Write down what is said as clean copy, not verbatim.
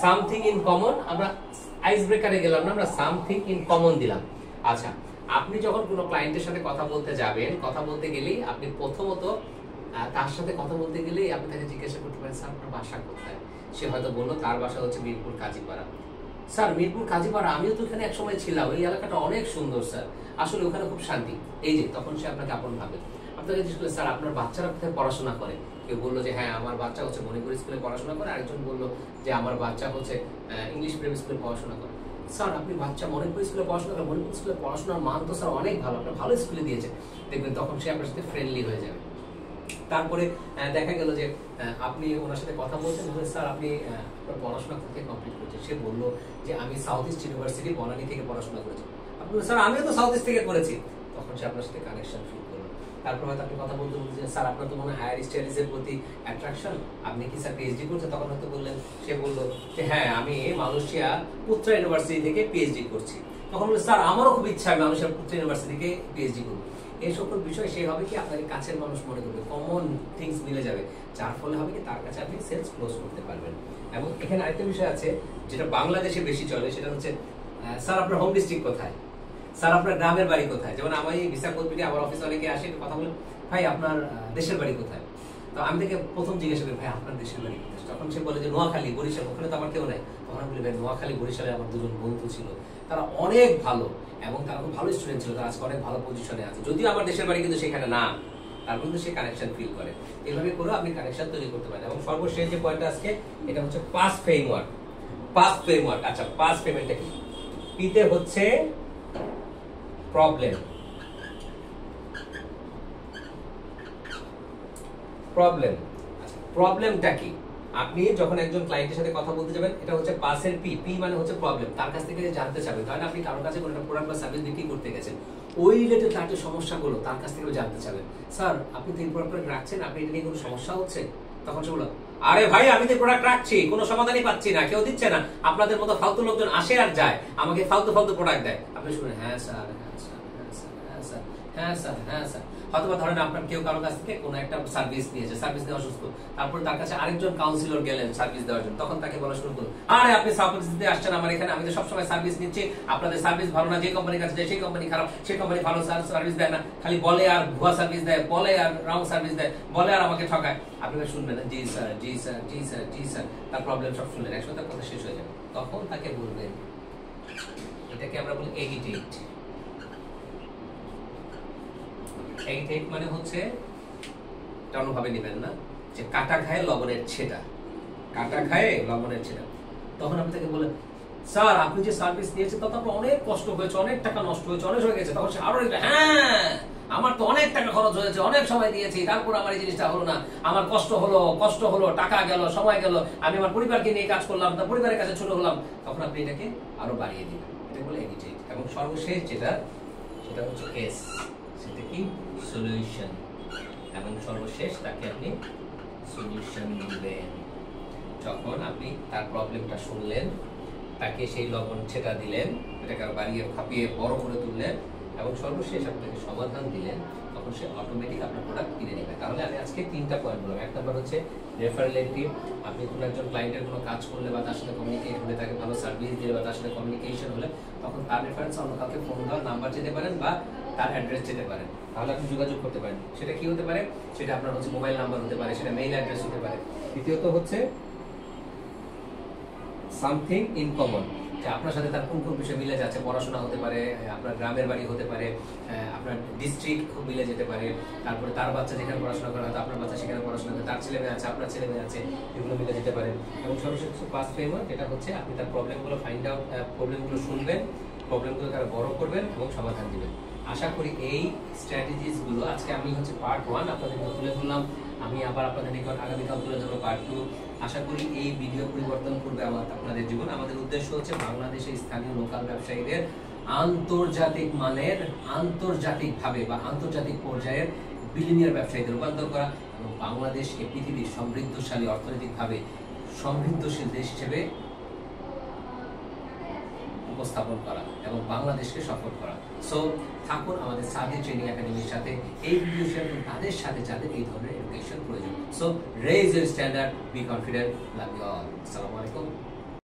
Something in common, আমরা আইস ব্রেকারে গেলাম না, আমরা সামথিং ইন কমন দিলাম। আচ্ছা, আপনি যখন কোনো ক্লায়েন্টের সাথে কথা বলতে যাবেন, কথা বলতে গেলেই আপনি প্রথমত তার সাথে কথা বলতে গেলেই আপনি তাকে জিজ্ঞাসা করতে পারেন, স্যার আপনার বাসা কোথায়? সে হয়তো বললো তার বাসা হচ্ছে মিরপুর কাজীপাড়া। স্যার মিরপুর কাজীপাড়া, আমিও তো এখানে একসময় ছিলাম, এই এলাকাটা অনেক সুন্দর স্যার, আসলে ওখানে খুব শান্তি। এই যে তখন সে আপনাকে আপন ভাবে। আপনাকে জিজ্ঞেস করলে, স্যার আপনার বাচ্চারা কোথায় পড়াশোনা করে? কেউ বললো যে হ্যাঁ আমার বাচ্চা হচ্ছে মণিপুর স্কুলে পড়াশোনা করে, আরেকজন বললো যে আমার বাচ্চা হচ্ছে ইংলিশ মিডিয়াম স্কুলে পড়াশোনা করে। স্যার আপনি বাচ্চা মণিপুর স্কুলে পড়াশোনা করে, মণিপুর স্কুলে পড়াশোনার মান তো স্যার অনেক ভালো, আপনার ভালো স্কুলে দিয়েছে, দেখবেন তখন সে আপনার সাথে ফ্রেন্ডলি হয়ে যাবে। তারপরে দেখা গেল যে আপনি ওনার সাথে কথা বলছেন, স্যার আপনি আপনার পড়াশোনা কোথায় কমপ্লিট করেছেন? সে বললো যে আমি সাউথ ইস্ট ইউনিভার্সিটি বনানী থেকে পড়াশোনা করেছি। আপনি স্যার আমিও তো সাউথ ইস্ট থেকে করেছি। তখন সে আপনার সাথে কানেকশন ফিল করলো। তারপর হয়তো আপনি কথা বলতে বলছেন, স্যার আপনার তো মনে হয় হায়ার স্টাডিজের প্রতি অ্যাট্রাকশন, আপনি কি স্যার পিএইচডি করছেন? তখন হয়তো বললেন, সে বললো যে হ্যাঁ আমি মালয়েশিয়া পুত্রা ইউনিভার্সিটি থেকে পিএইচডি করছি। তখন বললো স্যার আমারও খুব ইচ্ছা আমি মালয়েশিয়া পুত্রা ইউনিভার্সিটি থেকে পিএইচডি করবো। এই সকল বিষয় সে হবে কি আপনাকে কাছের মানুষ মনে করবে, কমন থিংস মিলে যাবে, যার ফলে হবে কি তার কাছে আপনি সেলস ক্লোজ করতে পারবেন। এবং এখানে আরেকটা বিষয় আছে যেটা বাংলাদেশে বেশি চলে, সেটা হচ্ছে স্যার আপনার হোম ডিস্ট্রিক্ট কোথায়? স্যার আপনার গ্রামের বাড়ি কোথায়? যেমন আমি ভিসা কোর্পিটে আমার অফিসে অনেকে আসে কথা বলে, ভাই আপনার দেশের বাড়ি কোথায়? তো আমি থেকে প্রথম জিজ্ঞাসা করি, ভাই আপনার দেশের বাড়ি কোথায়? তখন সে বলে যে নোয়াখালী, বরিশাল, ওখানে তো আমার কেউ নাই। তখন আমি বলি, ভাই নোয়াখালী বরিশালে আমার দুজন বন্ধু ছিল, তারা অনেক ভালো এবং তারা খুব ভালো স্টুডেন্ট ছিল, তারা আজকে অনেক ভালো পজিশনে আছে, যদিও আমার দেশের বাড়ি কিন্তু সেখানে না, তার কিন্তু সে কানেকশন ফিল করে। এইভাবে করে আপনি কানেকশন তৈরি করতে পারেন। এবং সর্বশেষ যে পয়েন্ট আজকে, এটা হচ্ছে পাস ফ্রেমওয়ার্ক। পাস ফ্রেমওয়ার্ক, আচ্ছা পাস পেমেন্টটা কি? পিতে হচ্ছে প্রবলেম, প্রবলেম। আচ্ছা প্রবলেমটা কি? আপনি যখন একজন ক্লায়েন্টের সাথে কথা বলতে যাবেন, এটা হচ্ছে পাসের পি, পি মানে হচ্ছে প্রবলেম, তার কাছ থেকে জানতে চাবেন। তাহলে আপনি কারোর কাছে কোনো একটা প্রোডাক্ট বা সার্ভিস বিক্রি করতে গেছেন, ওই রিলেটেড তার যে সমস্যাগুলো তার কাছ থেকে জানতে চাবেন। স্যার আপনি তো এই প্রোডাক্ট রাখছেন, আপনি এটা নিয়ে কোনো সমস্যা হচ্ছে? তখন সে বলল, আরে ভাই আমি তো প্রোডাক্ট রাখছি, কোনো সমাধানই পাচ্ছি না, কেউ দিচ্ছে না, আপনাদের মতো ফালতু লোকজন আসে আর যায়, আমাকে ফালতু ফালতু প্রোডাক্ট দেয়। আপনি শুনেন, হ্যাঁ স্যার, হ্যাঁ স্যার, হ্যাঁ স্যার, হ্যাঁ স্যার, হ্যাঁ স্যার, হ্যাঁ স্যার। হয়তো ধরেন আপনার কেউ কারো কাছ থেকে কোনো একটা সার্ভিস নিয়েছে, সার্ভিস নিয়ে অসুস্থ, তারপর তার কাছে আরেকজন কাউন্সিলর গেলেন সার্ভিস দেওয়ার জন্য, তখন তাকে বলা শুরু করুন, আরে আপনি সার্ভিস দিতে আসছেন আমার এখানে, আমি তো সবসময় সার্ভিস নিচ্ছি, আপনাদের সার্ভিস ভালো না, যে কোম্পানির কাছে যায় সেই কোম্পানি খারাপ, সেই কোম্পানি ভালো সার্ভিস দেয় না, খালি বলে আর ভুয়া সার্ভিস দেয়, বলে আর রং সার্ভিস দেয়, বলে আর আমাকে ঠকায়। আপনাকে শুনবেন, জি স্যার, জি স্যার, জি স্যার, জি স্যার, তার প্রবলেম সব শুনলেন, একসাথে তার কথা শেষ হয়ে যাবে। তখন তাকে বলবেন, এটাকে আমরা বলি এগিটেট। এগিটেট মানে হচ্ছে, এটা অন্যভাবে নেবেন না, যে কাটা খায় লবণের ছেটা, কাটা খায় লবণের ছেটা। তখন আপনি তাকে বলেন, স্যার আপনি যে সার্ভিস নিয়েছেন তাতে আপনার অনেক কষ্ট হয়েছে, অনেক টাকা নষ্ট হয়েছে, অনেক হয়ে গেছে। তখন সে আরো হ্যাঁ আমার তো অনেক টাকা খরচ হয়েছে, অনেক সময় দিয়েছি, তারপর আমার এই জিনিসটা হলো না, আমার কষ্ট হলো, টাকা গেল, সময় গেল, আমি আমার পরিবারকে নিয়ে কাজ করলাম, তার পরিবারের কাছে ছোট হলাম। তখন আপনি এটাকে আরো বাড়িয়ে দিবেন, এটা বলে এগিটেট। এবং সর্বশেষ যেটা, সেটা হচ্ছে এস, সেটা কি? সলিউশন। এবং সর্বশেষ তাকে আপনি সলিউশন দিবেন। যখন আপনি তার প্রবলেমটা শুনলেন, তাকে সেই লবণ ছেটা দিলেন, এটাকে বাড়িয়ে খাপিয়ে বড় করে তুললেন এবং সর্বশেষ আপনাকে সমাধান দিলেন, তখন সে অটোমেটিক আপনার প্রোডাক্ট কিনে নেবে। তাহলে আমি আজকে 3টা পয়েন্ট বললাম। এক নম্বর হচ্ছে রেফারেলিটি, আপনি কোনো একজন ক্লায়েন্টের কোনো কাজ করলে বা তার সাথে কমিউনিকেট হলে, তাকে ভালো সার্ভিস দিলে বা তার সাথে কমিউনিকেশন হলে, তখন তার রেফারেন্স অন্য কাউকে ফোন দেওয়ার নাম্বার যেতে পারেন বা তার অ্যাড্রেস যেতে পারেন, তাহলে আপনি যোগাযোগ করতে পারেন। সেটা কি হতে পারে? সেটা আপনার হচ্ছে মোবাইল নাম্বার হতে পারে, সেটা মেইল অ্যাড্রেস হতে পারে। দ্বিতীয়ত হচ্ছে সামথিং ইন কমন, যে আপনার সাথে তার কোন কোন বিষয় মিলে যাচ্ছে, পড়াশোনা হতে পারে, আপনার গ্রামের বাড়ি হতে পারে, আপনার ডিস্ট্রিক্ট খুব মিলে যেতে পারে, তারপরে তার বাচ্চা যেখানে পড়াশোনা করে হয়তো আপনার বাচ্চা সেখানে পড়াশোনা করে, তার ছেলে মেয়ে আছে, আপনার ছেলে মেয়ে আছে, এগুলো মিলে যেতে পারে। এবং সর্বশেষ পাস ফ্রেমওয়ার্ক, যেটা হচ্ছে আপনি তার প্রবলেমগুলো ফাইন্ড আউট, প্রবলেমগুলো শুনবেন, প্রবলেমগুলো তারা বড় করবেন এবং সমাধান দিবেন। আশা করি এই স্ট্র্যাটেজিসগুলো আজকে আমি হচ্ছে পার্ট 1 আপনাদের তুলে ধরলাম, আমি আবার আপনাদের নিকট আগামীকাল তুলে ধরবো পার্ট 2। আশা করি এই ভিডিও পরিবর্তন করবে আপনাদের জীবন। আমাদের উদ্দেশ্য হচ্ছে বাংলাদেশের স্থানীয় লোকাল ব্যবসায়ীদের আন্তর্জাতিক মানের, আন্তর্জাতিকভাবে বা আন্তর্জাতিক পর্যায়ের বিলিনিয়ার ব্যবসায়ীদের রূপান্তর করা এবং বাংলাদেশকে পৃথিবীর সমৃদ্ধশালী, অর্থনৈতিকভাবে সমৃদ্ধশীল দেশ হিসেবে উপস্থাপন করা এবং বাংলাদেশকে সফল করা। সো থাকুন আমাদের সাদি ট্রেনিং একাডেমির সাথে, এই ভিডিও শেয়ার করুন তাদের সাথে যাদের এই ধরনের এডুকেশন প্রয়োজন। So raise your standard, be confident, love you all. আসসালামু আলাইকুম।